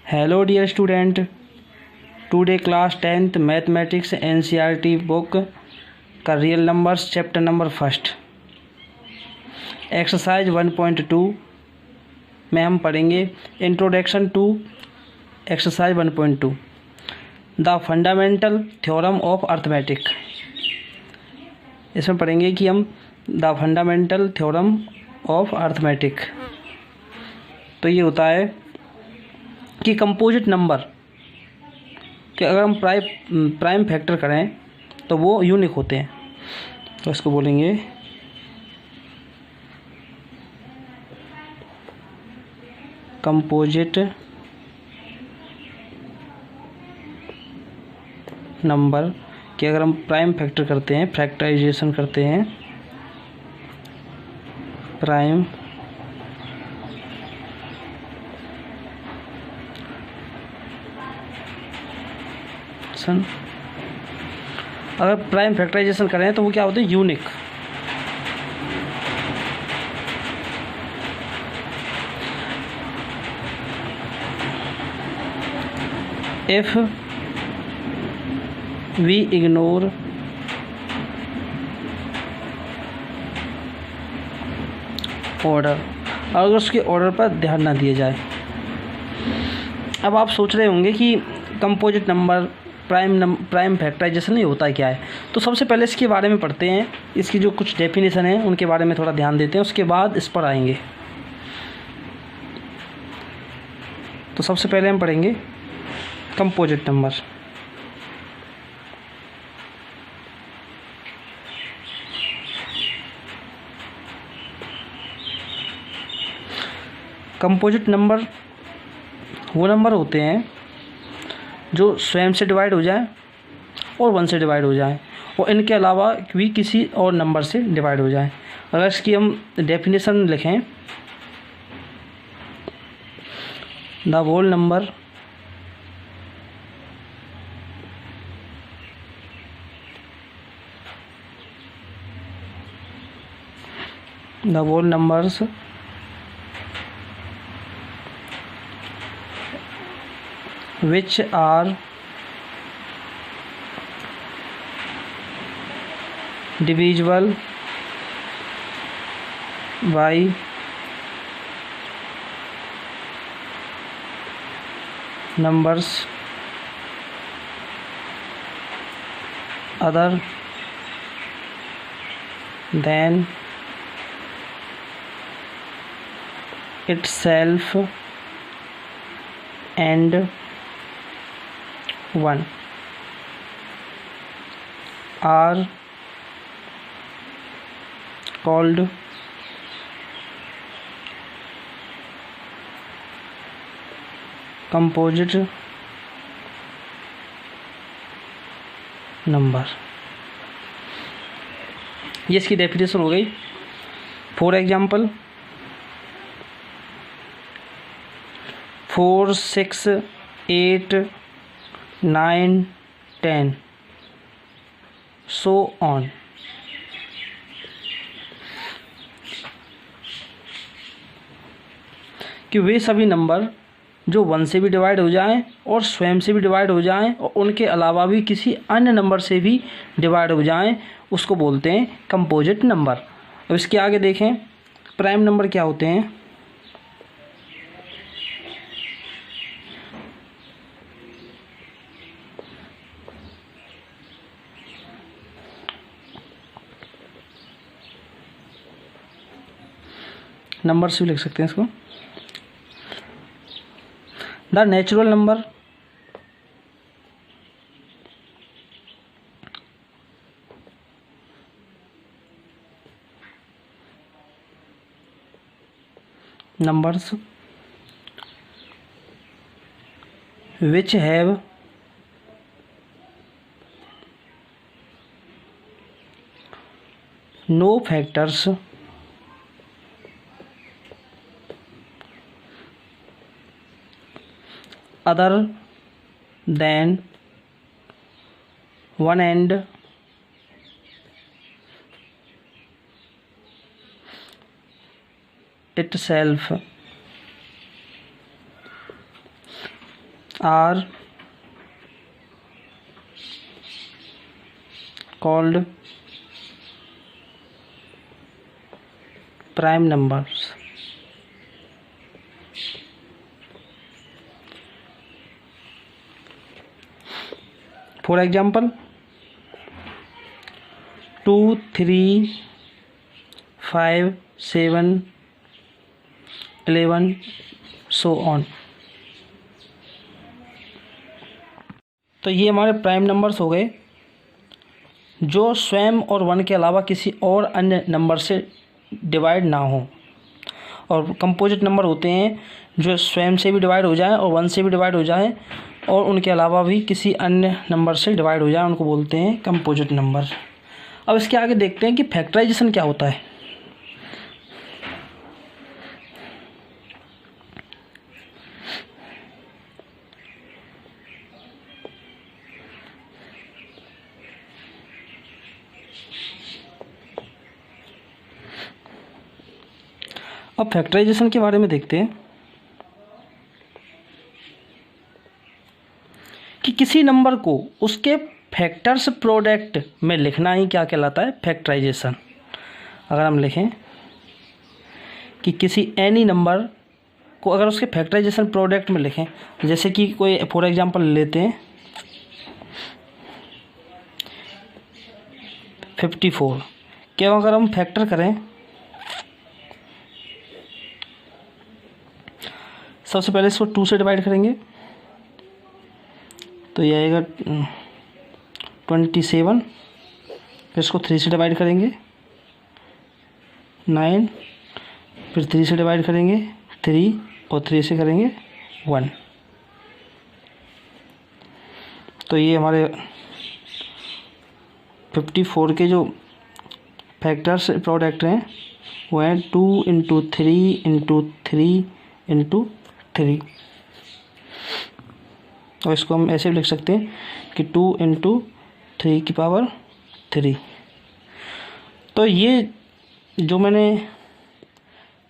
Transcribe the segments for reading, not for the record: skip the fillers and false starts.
Hello dear student, today class 10th mathematics NCERT book का real numbers chapter number first exercise 1.2 में हम पढ़ेंगे introduction to exercise 1.2 the fundamental theorem of arithmetic. इसमें पढ़ेंगे कि हम the fundamental theorem of arithmetic. तो ये होता है कि कंपोजिट नंबर कि अगर हम प्राइम फैक्टर करें तो वो यूनिक होते हैं। तो इसको बोलेंगे कंपोजिट नंबर कि अगर हम प्राइम फैक्टर करते हैं, फैक्टराइजेशन करते हैं, प्राइम अगर प्राइम फैक्टराइजेशन करें तो वो क्या होते हैं, unique. If we ignore order, अगर उसके ऑर्डर पर ध्यान ना दिया जाए। अब आप सोच रहे होंगे कि कंपोजिट नंबर प्राइम फैक्टराइजेशन ये होता है क्या है। तो सबसे पहले इसके बारे में पढ़ते हैं, इसकी जो कुछ डेफिनेशन है उनके बारे में थोड़ा ध्यान देते हैं, उसके बाद इस पर आएंगे। तो सबसे पहले हम पढ़ेंगे कंपोजिट नंबर। कंपोजिट नंबर वो नंबर होते हैं जो स्वयं से डिवाइड हो जाए और 1 से डिवाइड हो जाए और इनके अलावा भी किसी और नंबर से डिवाइड हो जाए। अगर इसकी हम डेफिनेशन लिखें, the whole number numbers which are divisible by numbers other than itself and 1 are called composite number. ये इसकी डेफिनेशन हो गई। For example 4, 6, 8, 9, 10 so on। कि वे सभी नंबर जो 1 से भी डिवाइड हो जाएं और स्वयं से भी डिवाइड हो जाएं और उनके अलावा भी किसी अन्य नंबर से भी डिवाइड हो जाएं, उसको बोलते हैं कंपोजिट नंबर। अब इसके आगे देखें प्राइम नंबर क्या होते हैं। नंबर से भी लिख सकते हैं इसको। The natural number numbers which have no factors other than 1 and itself are called prime numbers. For example 2, 3, 5, 7, 11 so on. तो ये हमारे प्राइम नंबर्स हो गए जो स्वयं और 1 के अलावा किसी और अन्य नंबर से डिवाइड ना हो। और कंपोजिट नंबर होते हैं जो स्वयं से भी डिवाइड हो जाए और 1 से भी डिवाइड हो जाए और उनके अलावा भी किसी अन्य नंबर से डिवाइड हो जाए, उनको बोलते हैं कंपोजिट नंबर। अब इसके आगे देखते हैं कि फैक्टराइजेशन क्या होता है। अब फैक्टराइजेशन के बारे में देखते हैं कि किसी नंबर को उसके फैक्टर्स प्रोडक्ट में लिखना ही क्या कहलाता है, फैक्टराइजेशन। अगर हम लिखें कि किसी एनी नंबर को अगर उसके फैक्टराइजेशन प्रोडक्ट में लिखें, जैसे कि कोई फॉर एग्जांपल लेते हैं 54, क्यों अगर हम फैक्टर करें, सबसे पहले इसको 2 से डिवाइड करेंगे तो ये आएगा 27, फिर इसको 3 से डिवाइड करेंगे 9, फिर 3 से डिवाइड करेंगे 3 और 3 से करेंगे 1। तो ये हमारे 54 के जो फैक्टर्स प्रोडक्ट हैं वो हैं 2 × 3 × 3 × 3। और इसको हम ऐसे भी लिख सकते हैं कि 2 × 3⁻3। तो ये जो मैंने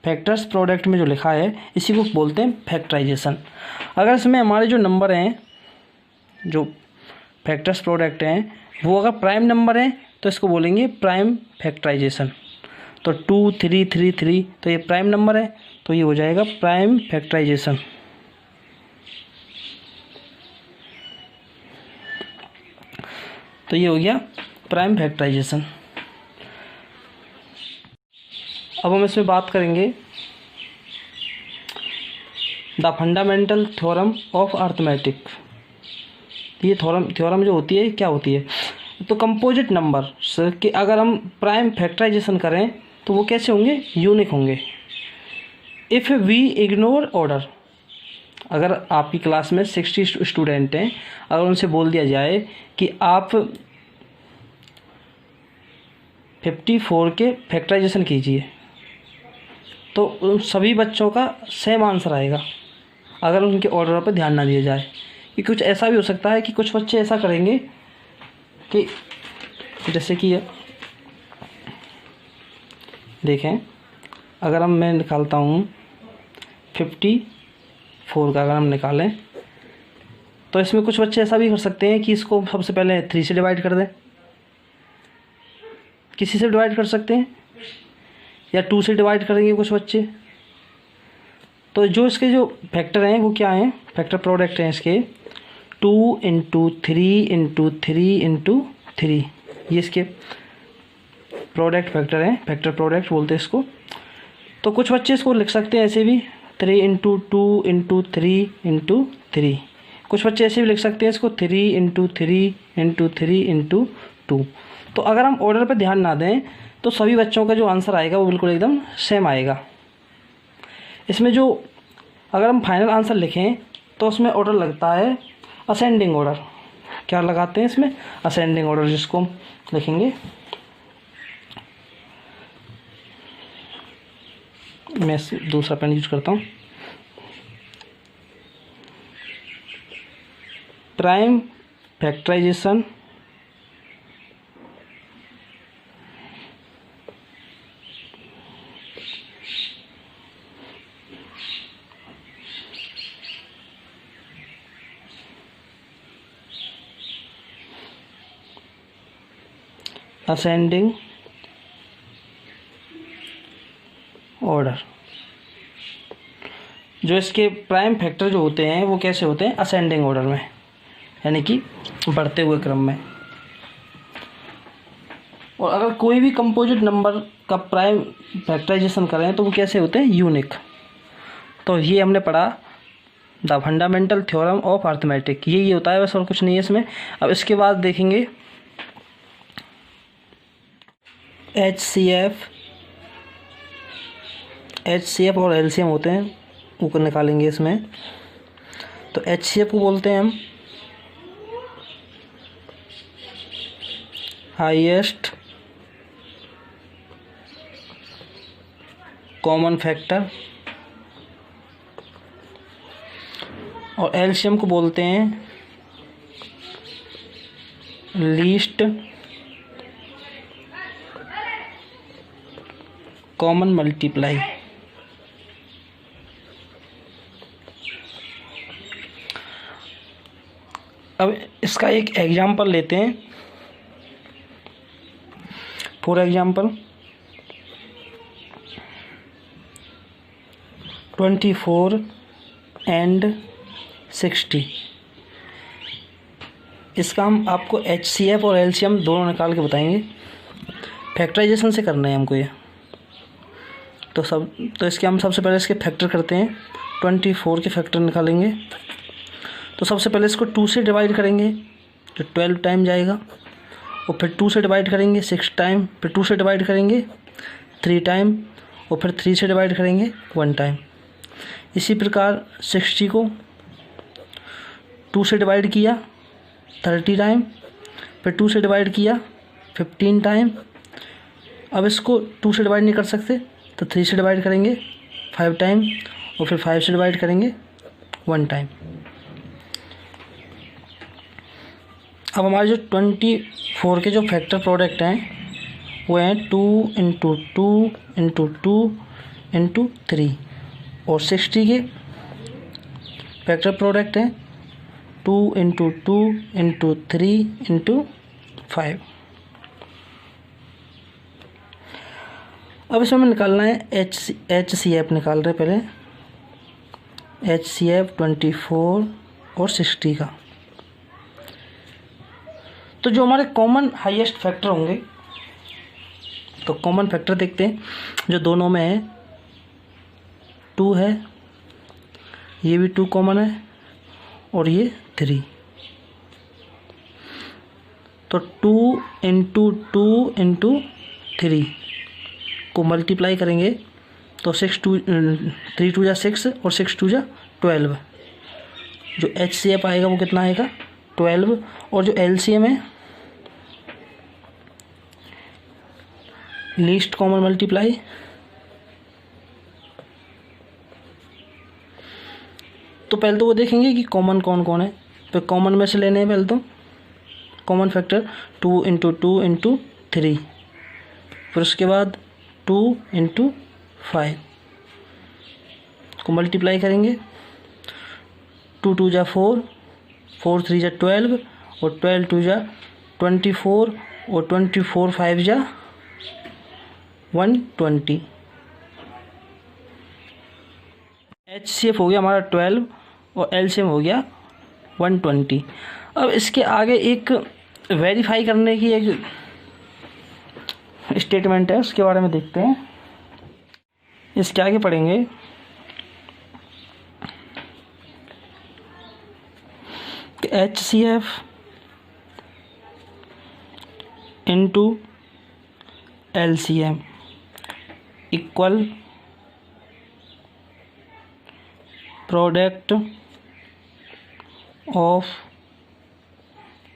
फैक्टर्स प्रोडक्ट में जो लिखा है इसी को बोलते हैं फैक्टराइजेशन। अगर इसमें हमारे जो नंबर हैं, जो फैक्टर्स प्रोडक्ट हैं, वो अगर प्राइम नंबर हैं तो इसको बोलेंगे प्राइम फैक्टराइजेशन। तो 2, 3, 3, 3 तो ये प्राइम नंबर है, तो ये हो जाएगा प्राइम फैक्टराइजेशन। तो ये हो गया प्राइम फैक्टराइजेशन। अब हम इसमें बात करेंगे the fundamental theorem of arithmetic. ये थ्योरम जो होती है क्या होती है, तो कंपोजिट नंबर कि अगर हम प्राइम फैक्टराइजेशन करें तो वो कैसे होंगे, यूनिक होंगे। इफ़ वी इग्नोर ऑर्डर, अगर आपकी क्लास में 60 स्टूडेंट हैं, अगर उनसे बोल दिया जाए कि आप 54 के फैक्टराइजेशन कीजिए तो उन सभी बच्चों का सेम आंसर आएगा अगर उनके ऑर्डर पर ध्यान ना दिया जाए। कि कुछ ऐसा भी हो सकता है कि कुछ बच्चे ऐसा करेंगे कि जैसे कि देखें, अगर मैं निकालता हूँ 54 का, अगर हम निकालें तो इसमें कुछ बच्चे ऐसा भी कर सकते हैं कि इसको सबसे पहले 3 से डिवाइड कर दें, किसी से डिवाइड कर सकते हैं, या 2 से डिवाइड करेंगे कुछ बच्चे। तो जो इसके जो फैक्टर हैं वो क्या हैं, फैक्टर प्रोडक्ट हैं इसके 2 × 3 × 3 × 3, ये इसके प्रोडक्ट फैक्टर हैं, फैक्टर प्रोडक्ट बोलते हैं इसको। तो कुछ बच्चे इसको लिख सकते हैं ऐसे भी 3 × 2 × 3 × 3, कुछ बच्चे ऐसे भी लिख सकते हैं इसको 3 × 3 × 3 × 2। तो अगर हम ऑर्डर पर ध्यान ना दें तो सभी बच्चों का जो आंसर आएगा वो बिल्कुल एकदम सेम आएगा। इसमें जो अगर हम फाइनल आंसर लिखें तो उसमें ऑर्डर लगता है असेंडिंग ऑर्डर। क्या लगाते हैं इसमें, असेंडिंग ऑर्डर, जिसको हम लिखेंगे, मैं दूसरा पेन यूज करता हूँ, प्राइम फैक्टराइजेशन असेंडिंग ऑर्डर। जो इसके प्राइम फैक्टर जो होते हैं वो कैसे होते हैं, असेंडिंग ऑर्डर में, यानी कि बढ़ते हुए क्रम में। और अगर कोई भी कंपोजिट नंबर का प्राइम फैक्टराइजेशन करें तो वो कैसे होते हैं, यूनिक। तो ये हमने पढ़ा the fundamental theorem of arithmetic, ये होता है, बस और कुछ नहीं है इसमें। अब इसके बाद देखेंगे HCF और LCM होते हैं, ऊपर निकालेंगे इसमें। तो HCF को बोलते हैं हम हाईएस्ट कॉमन फैक्टर, और LCM को बोलते हैं लीस्ट कॉमन मल्टीप्लाई। अब इसका एक एग्जाम्पल लेते हैं। For example 24 and 60। इसका हम आपको HCF और LCM दोनों निकाल के बताएंगे, फैक्टराइजेशन से करना है हमको ये। तो इसके हम सबसे पहले इसके फैक्टर करते हैं। 24 के फैक्टर निकालेंगे तो सबसे पहले इसको 2 से डिवाइड करेंगे तो 12 टाइम जाएगा, और फिर 2 से डिवाइड करेंगे 6 टाइम, फिर 2 से डिवाइड करेंगे 3 टाइम, और फिर 3 से डिवाइड करेंगे 1 टाइम। इसी प्रकार 60 को 2 से डिवाइड किया 30 टाइम, फिर 2 से डिवाइड किया 15 टाइम। अब इसको 2 से डिवाइड नहीं कर सकते तो 3 से डिवाइड करेंगे 5 टाइम, और फिर 5 से डिवाइड करेंगे 1 टाइम। अब हमारे जो 24 के जो फैक्टर प्रोडक्ट हैं वो हैं 2 × 2 × 2 × 3, और 60 के फैक्टर प्रोडक्ट हैं 2 × 2 × 3 × 5। अब इसमें हमें निकालना है HCF निकाल रहे पहले, HCF 24 और 60 का। तो जो हमारे कॉमन हाईएस्ट फैक्टर होंगे, तो कॉमन फैक्टर देखते हैं जो दोनों में है। 2 है, ये भी 2 कॉमन है, और ये 3। तो 2 × 2 × 3 को मल्टीप्लाई करेंगे तो 3 2 = 6 और 6 2 = 12। जो HCF आएगा वो कितना आएगा, 12। और जो LCM है लीस्ट कॉमन मल्टीप्लाई, तो पहले तो वो देखेंगे कि कॉमन कौन कौन है। तो कॉमन में से लेने हैं पहले तो कॉमन फैक्टर 2 × 2 × 3, फिर उसके बाद 2 × 5 को मल्टीप्लाई करेंगे। 2 2 = 4, 4 3 = 12, और 12 2 = 24, और 24 5 = 120। HCF हो गया हमारा 12 और LCM हो गया 120। अब इसके आगे एक वेरीफाई करने की एक स्टेटमेंट है, उसके बारे में देखते हैं। इसके आगे पढ़ेंगे कि HCF × LCM equal product of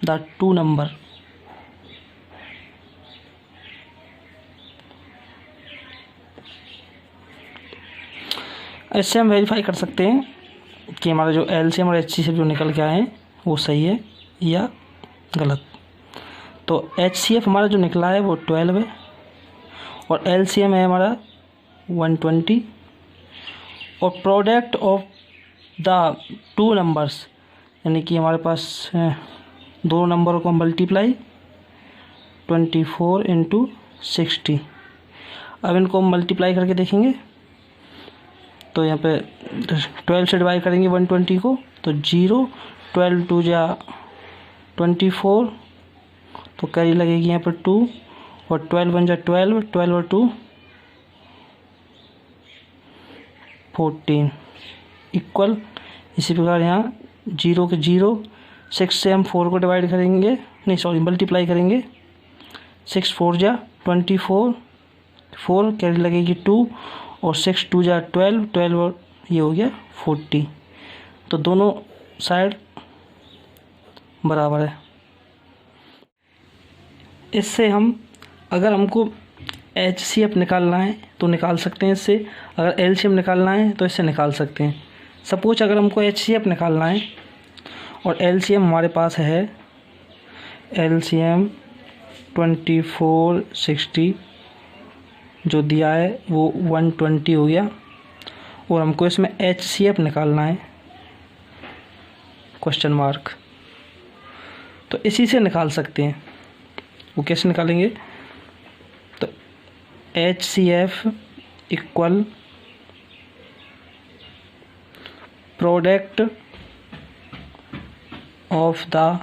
the 2 number. ऐसे हम वेरीफाई कर सकते हैं कि हमारा जो LCM और HCF जो निकल के आए हैं वो सही है या गलत। तो HCF हमारा जो निकला है वो 12 है, और LCM है हमारा 120, और प्रोडक्ट ऑफ द 2 नंबर्स, यानी कि हमारे पास 2 नंबरों को मल्टीप्लाई 24 इंटू 60। अब इनको मल्टीप्लाई करके देखेंगे तो यहाँ पे 12 से डिवाइड करेंगे 120 को, तो 0, 12 2 जा 24, तो कैरी लगेगी यहाँ पर 2, और 12 1 जा 12, 12 और 2 14 इक्वल। इसी प्रकार यहाँ 0 के 0, 6 से हम 4 को डिवाइड करेंगे, नहीं सॉरी मल्टीप्लाई करेंगे, 6 4 जा 24, 4 कैरी लगेगी 2, और 6 2 जा 12, 12 और ये हो गया 40। तो दोनों साइड बराबर है। इससे हम अगर हमको HCF निकालना है तो निकाल सकते हैं इससे, अगर LCM निकालना है तो इससे निकाल सकते हैं। सपोज अगर हमको HCF निकालना है और LCM हमारे पास है, LCM 24 60 जो दिया है वो 120 हो गया, और हमको इसमें HCF निकालना है क्वेश्चन मार्क, तो इसी से निकाल सकते हैं। वो कैसे निकालेंगे, तो HCF equal product of the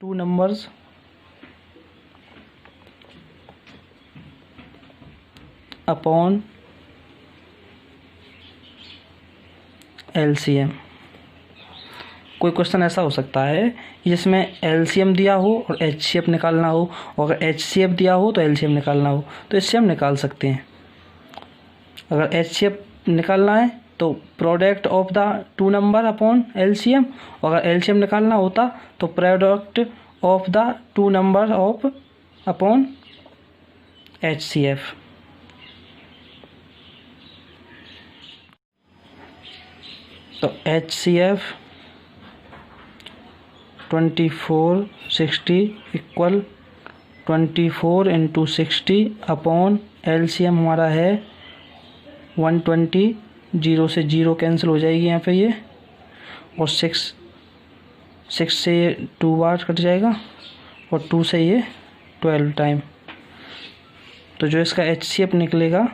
two numbers upon LCM। कोई क्वेश्चन ऐसा हो सकता है जिसमें LCM दिया हो और HCF निकालना हो, और अगर HCF दिया हो तो LCM निकालना हो, तो इससे हम निकाल सकते हैं। अगर HCF निकालना है तो product of the two number upon LCM, और अगर LCM निकालना होता तो product of the two number of upon HCF। तो HCF 24 60 equal 24 into 60 upon LCM हमारा है 120, 0 से 0 कैंसिल हो जाएगी यहाँ पे ये, और 6 से ये 2 बार कट जाएगा, और 2 से ये 12 टाइम, तो जो इसका HCF निकलेगा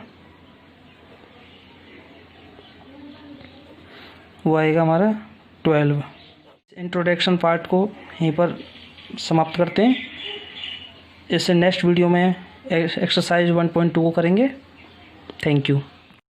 वो आएगा हमारा 12। इंट्रोडक्शन पार्ट को यहीं पर समाप्त करते हैं। इससे नेक्स्ट वीडियो में एक्सरसाइज 1.2 को करेंगे। Thank you.